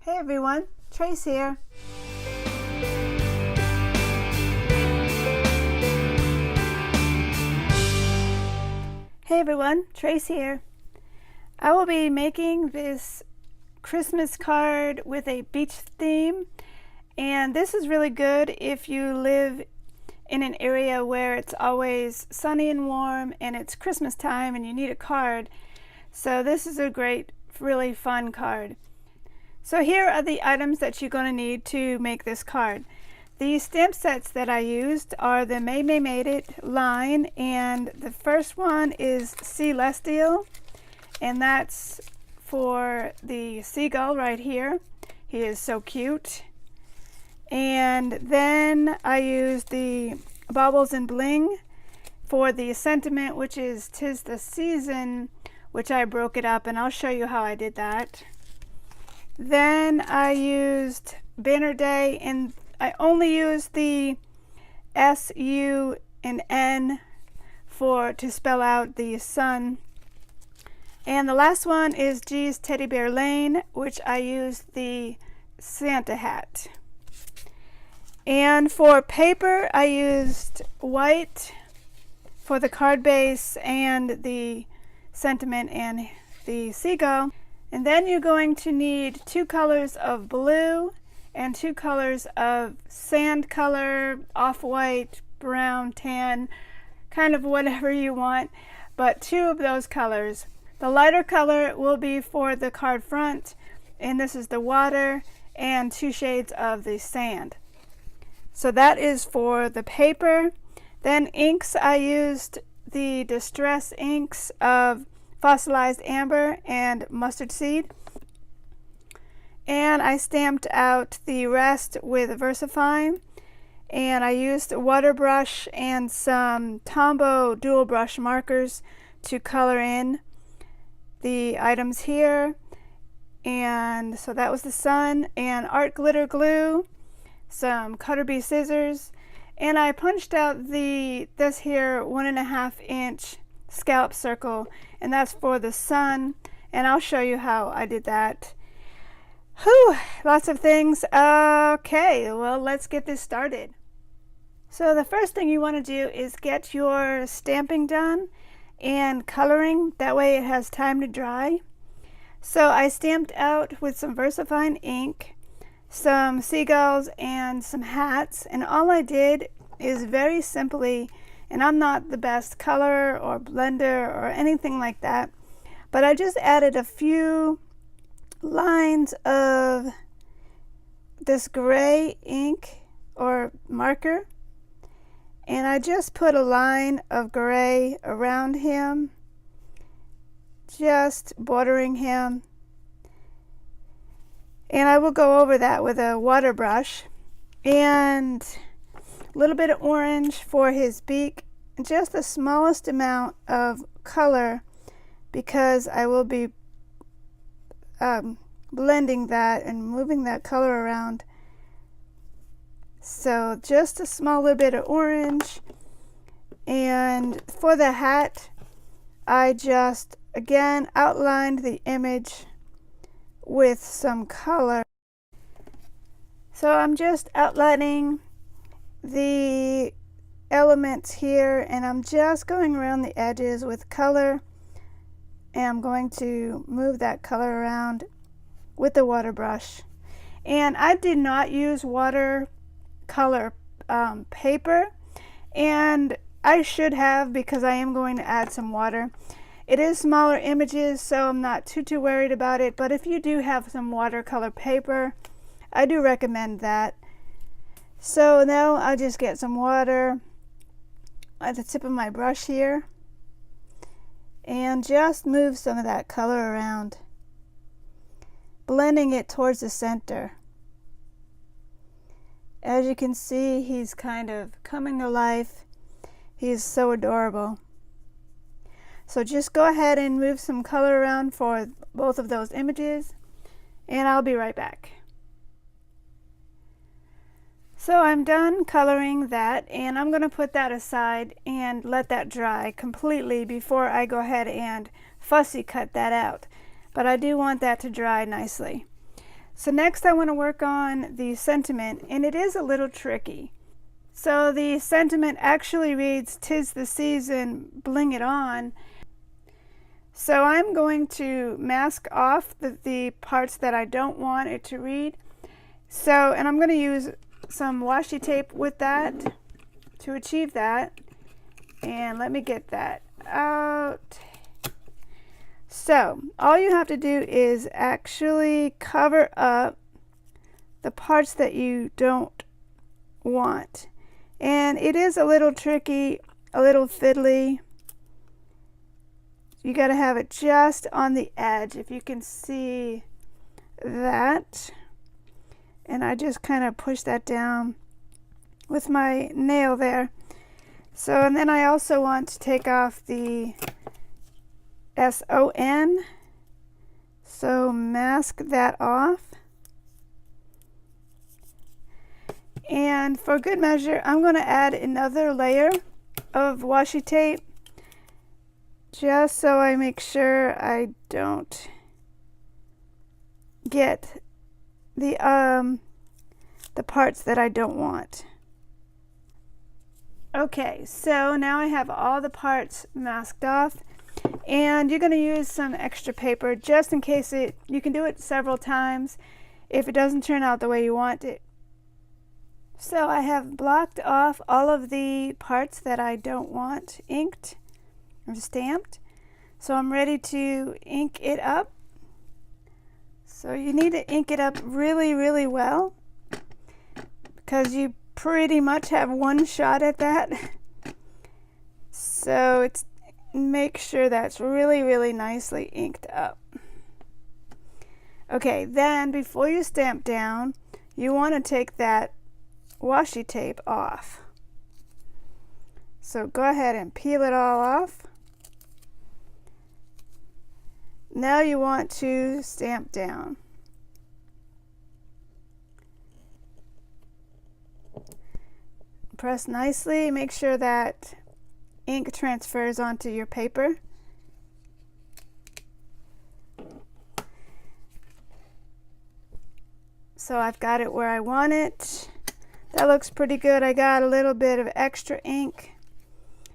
Hey everyone, Trace here. Hey everyone, Trace here. I will be making this Christmas card with a beach theme, and this is really good if you live in an area where it's always sunny and warm and it's Christmas time and you need a card. So this is a great, really fun card. So here are the items that you're going to need to make this card. The stamp sets that I used are the May Made It line, and the first one is Celestial, and that's for the seagull right here. He is so cute. And then I used the Baubles and Bling for the sentiment, which is 'Tis the Season, which I broke it up, and I'll show you how I did that. Then I used Banner Day, and I only used the S, U, and N to spell out the sun. And the last one is G's Teddy Bear Lane, which I used the Santa hat. And for paper, I used white for the card base and the sentiment and the seagull. And then you're going to need 2 colors of blue and 2 colors of sand color, off-white, brown, tan, kind of whatever you want, but 2 of those colors. The lighter color will be for the card front, and this is the water, and 2 shades of the sand. So that is for the paper. Then inks, I used the Distress inks of Fossilized Amber and Mustard Seed. And I stamped out the rest with VersaFine. And I used a water brush and some Tombow dual brush markers to color in the items here. And so that was the sun, and art glitter glue, some Cutter Bee scissors, and I punched out this here 1.5 inch scallop circle, and that's for the sun, and I'll show you how I did that. Whew, lots of things. Okay, well, let's get this started. So the first thing you want to do is get your stamping done and coloring, that way it has time to dry. So I stamped out with some VersaFine ink some seagulls and some hats, and all I did is very simply, and I'm not the best color or blender or anything like that, but I just added a few lines of this gray ink or marker, and I just put a line of gray around him, just bordering him. And I will go over that with a water brush, and a little bit of orange for his beak, just the smallest amount of color, because I will be blending that and moving that color around. So just a small little bit of orange. And for the hat, I just again outlined the image with some color. So I'm just outlining the elements here, and I'm just going around the edges with color, and I'm going to move that color around with the water brush. And I did not use watercolor paper, and I should have, because I am going to add some water. It is smaller images, so I'm not too worried about it, but if you do have some watercolor paper, I do recommend that. So now I'll just get some water at the tip of my brush here and just move some of that color around, blending it towards the center. As you can see, he's kind of coming to life. He's so adorable. So just go ahead and move some color around for both of those images, and I'll be right back. So I'm done coloring that, and I'm going to put that aside and let that dry completely before I go ahead and fussy cut that out. But I do want that to dry nicely. So next I want to work on the sentiment, and it is a little tricky. So the sentiment actually reads, "'Tis the season, bling it on." So I'm going to mask off the parts that I don't want it to read. So, and I'm going to use some washi tape with that to achieve that. And let me get that out. So all you have to do is actually cover up the parts that you don't want. And it is a little tricky, a little fiddly. You got to have it just on the edge, if you can see that. And I just kind of push that down with my nail there. So, and then I also want to take off the SON. So mask that off. And for good measure, I'm going to add another layer of washi tape, just so I make sure I don't get the parts that I don't want. Okay, so now I have all the parts masked off, and you're going to use some extra paper just in case you can do it several times if it doesn't turn out the way you want it. So I have blocked off all of the parts that I don't want inked or stamped. So I'm ready to ink it up. So you need to ink it up really, really well, because you pretty much have one shot at that. So make sure that's really, really nicely inked up. Okay, then before you stamp down, you want to take that washi tape off. So go ahead and peel it all off. Now you want to stamp down. Press nicely, make sure that ink transfers onto your paper. So I've got it where I want it. That looks pretty good. I got a little bit of extra ink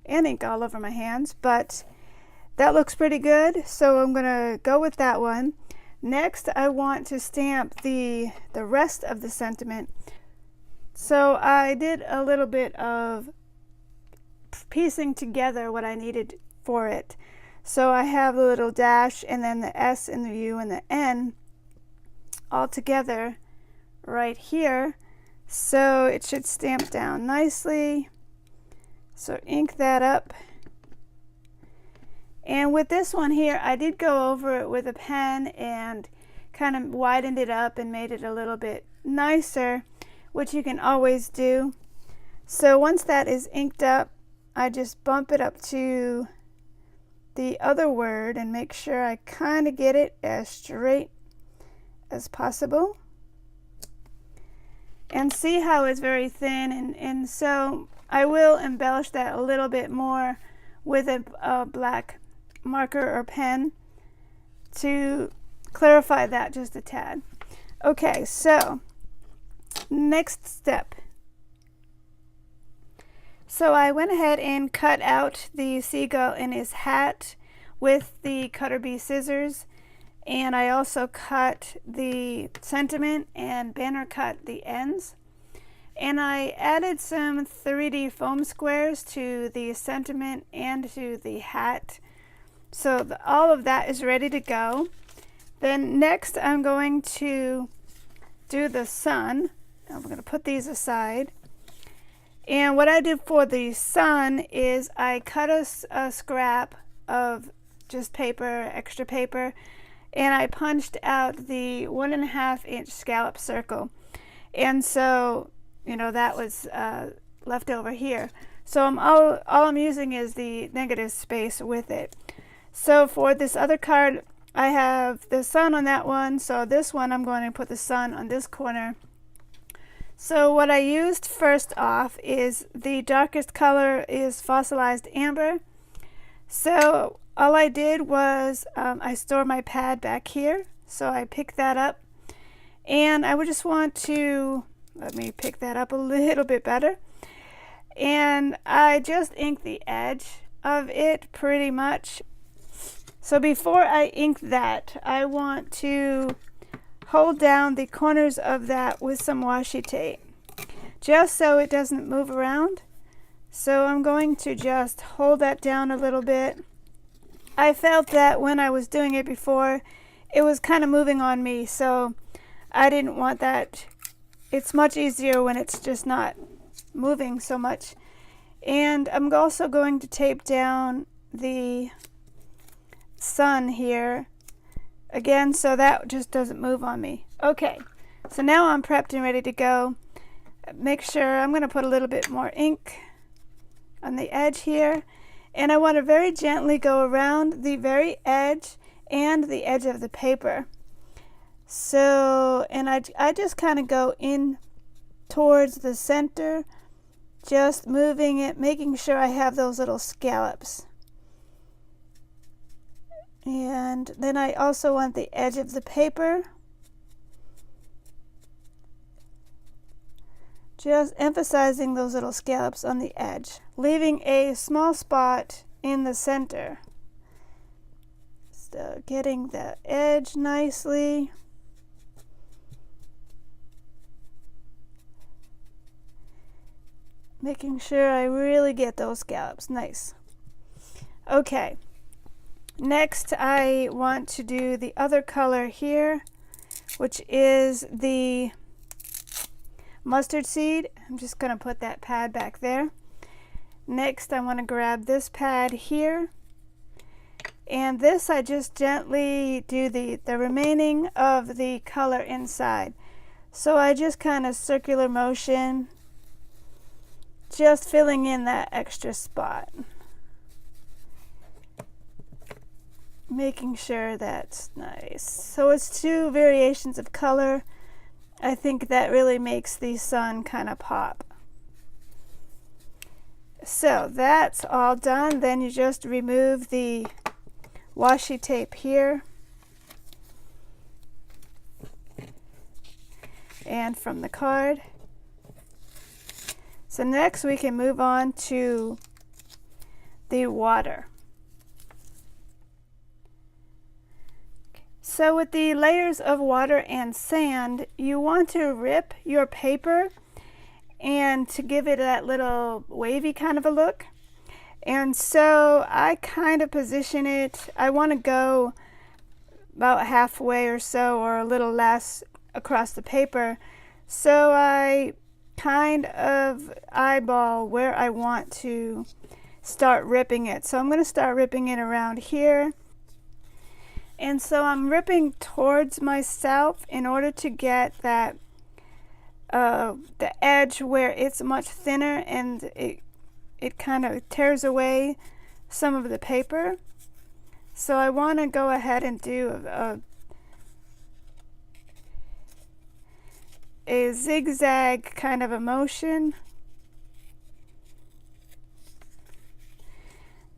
and ink all over my hands, but that looks pretty good. So I'm gonna go with that one. Next, I want to stamp the rest of the sentiment. So I did a little bit of piecing together what I needed for it. So I have the little dash and then the S and the U and the N all together right here. So it should stamp down nicely. So ink that up. And with this one here, I did go over it with a pen and kind of widened it up and made it a little bit nicer, which you can always do. So once that is inked up, I just bump it up to the other word and make sure I kind of get it as straight as possible. And see how it's very thin, and so I will embellish that a little bit more with a black marker or pen to clarify that just a tad. Okay, so next step. So I went ahead and cut out the seagull in his hat with the Cutter Bee scissors, and I also cut the sentiment and banner cut the ends. And I added some 3D foam squares to the sentiment and to the hat. So all of that is ready to go. Then next I'm going to do the sun. I'm going to put these aside. And what I did for the sun is I cut a scrap of just paper, extra paper, and I punched out the 1.5 inch scallop circle. And so, you know, that was left over here. So all I'm using is the negative space with it. So for this other card, I have the sun on that one. So this one, I'm going to put the sun on this corner. So what I used first off is the darkest color is fossilized amber. So all I did was I store my pad back here. So I picked that up And I would just want to, let me pick that up a little bit better. And I just ink the edge of it pretty much. So before I ink that, I want to hold down the corners of that with some washi tape, just so it doesn't move around. So I'm going to just hold that down a little bit. I felt that when I was doing it before, it was kind of moving on me, so I didn't want that. It's much easier when it's just not moving so much. And I'm also going to tape down the sun here again, so that just doesn't move on me. Okay, so now I'm prepped and ready to go. Make sure I'm going to put a little bit more ink on the edge here, and I want to very gently go around the very edge and the edge of the paper. So, and I just kind of go in towards the center, just moving it, making sure I have those little scallops. And then I also want the edge of the paper, just emphasizing those little scallops on the edge, leaving a small spot in the center. So getting the edge nicely. Making sure I really get those scallops. Nice. Okay. Next, I want to do the other color here, which is the mustard seed. I'm just going to put that pad back there. Next, I want to grab this pad here. And this, I just gently do the remaining of the color inside. So I just kind of circular motion, just filling in that extra spot. Making sure that's nice. So it's two variations of color. I think that really makes the sun kind of pop. So that's all done. Then you just remove the washi tape here. And from the card. So next we can move on to the water. So with the layers of water and sand, you want to rip your paper and to give it that little wavy kind of a look. And so I kind of position it, I want to go about halfway or so, or a little less across the paper. So I kind of eyeball where I want to start ripping it. So I'm going to start ripping it around here. And so I'm ripping towards myself in order to get that the edge where it's much thinner, and it kind of tears away some of the paper. So I want to go ahead and do a zigzag kind of a motion.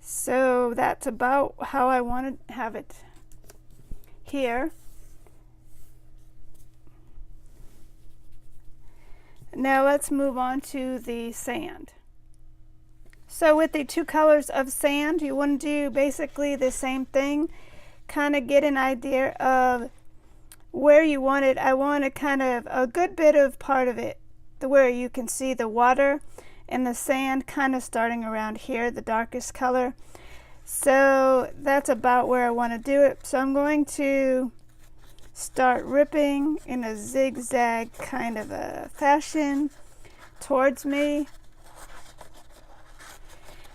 So that's about how I want to have it here. Now let's move on to the sand. So with the two colors of sand, you want to do basically the same thing. Kind of get an idea of where you want it. I want a kind of a good bit of part of it, where you can see the water and the sand kind of starting around here, the darkest color. So that's about where I want to do it. So I'm going to start ripping in a zigzag kind of a fashion towards me.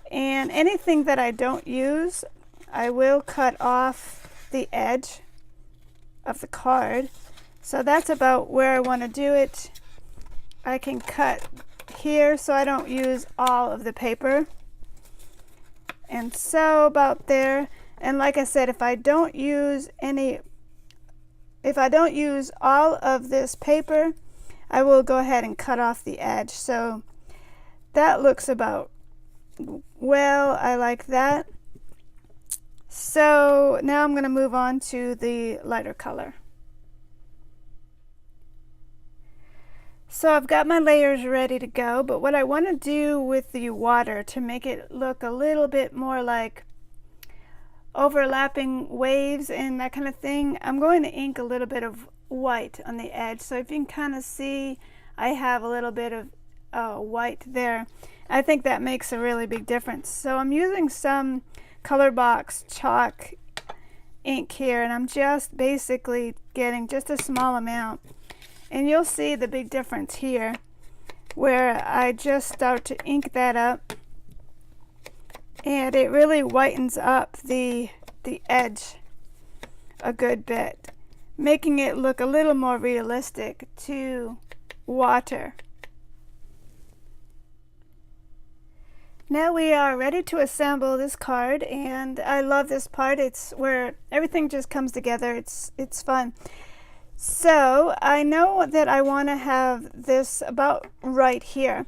And anything that I don't use, I will cut off the edge of the card. So that's about where I want to do it. I can cut here so I don't use all of the paper. And so about there. And like I said, if I don't use all of this paper, I will go ahead and cut off the edge. So that looks about well. I like that. So now I'm going to move on to the lighter color. So I've got my layers ready to go, but what I want to do with the water to make it look a little bit more like overlapping waves and that kind of thing, I'm going to ink a little bit of white on the edge. So if you can kind of see, I have a little bit of white there. I think that makes a really big difference. So I'm using some Colorbox chalk ink here, and I'm just basically getting just a small amount, and you'll see the big difference here where I just start to ink that up, and it really whitens up the edge a good bit, making it look a little more realistic to water. Now we are ready to assemble this card, and I love this part. It's where everything just comes together. It's fun. So I know that I want to have this about right here,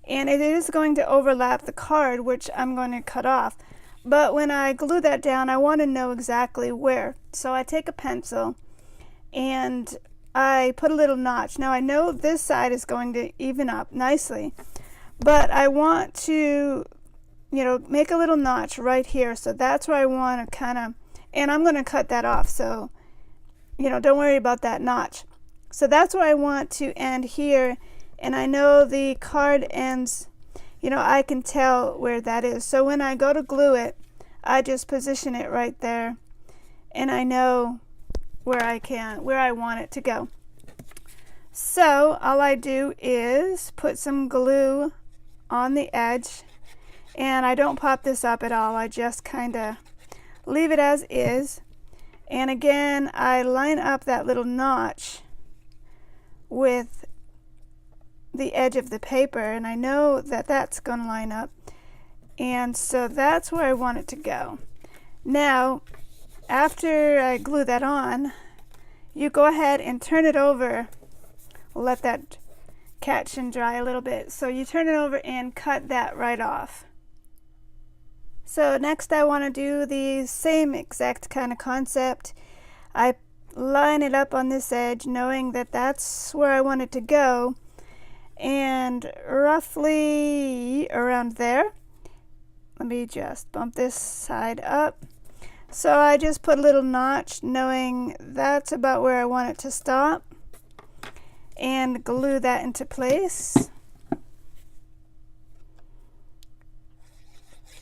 and it is going to overlap the card, which I'm going to cut off. But when I glue that down, I want to know exactly where. So I take a pencil and I put a little notch. Now I know this side is going to even up nicely, but I want to, make a little notch right here. So that's where I want to kind of, and I'm going to cut that off. So, don't worry about that notch. So that's where I want to end here. And I know the card ends, I can tell where that is. So when I go to glue it, I just position it right there. And I know where I want it to go. So all I do is put some glue on the edge, and I don't pop this up at all. I just kind of leave it as is, and again I line up that little notch with the edge of the paper, and I know that that's going to line up, and so that's where I want it to go. Now after I glue that on, you go ahead and turn it over, let that catch and dry a little bit. So you turn it over and cut that right off. So next I want to do the same exact kind of concept. I line it up on this edge, knowing that that's where I want it to go, and roughly around there. Let me just bump this side up. So I just put a little notch, knowing that's about where I want it to stop, and glue that into place.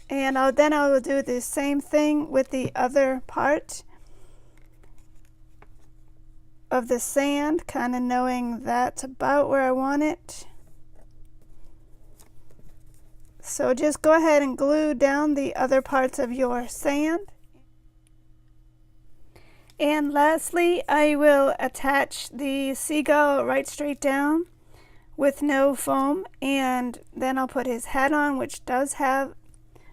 And then I will do the same thing with the other part of the sand, kind of knowing that's about where I want it. So just go ahead and glue down the other parts of your sand. And lastly, I will attach the seagull right straight down with no foam, and then I'll put his hat on, which does have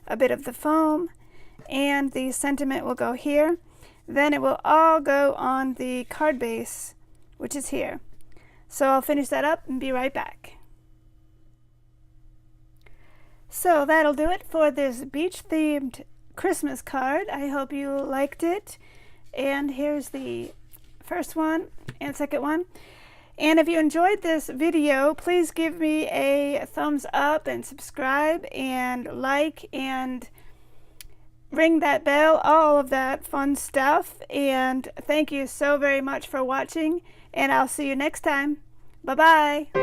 a bit of the foam, and the sentiment will go here. Then it will all go on the card base, which is here. So I'll finish that up and be right back. So that'll do it for this beach themed Christmas card. I hope you liked it. And here's the first one and second one. And if you enjoyed this video, please give me a thumbs up and subscribe and like and ring that bell, all of that fun stuff. And thank you so very much for watching, and I'll see you next time. Bye-bye.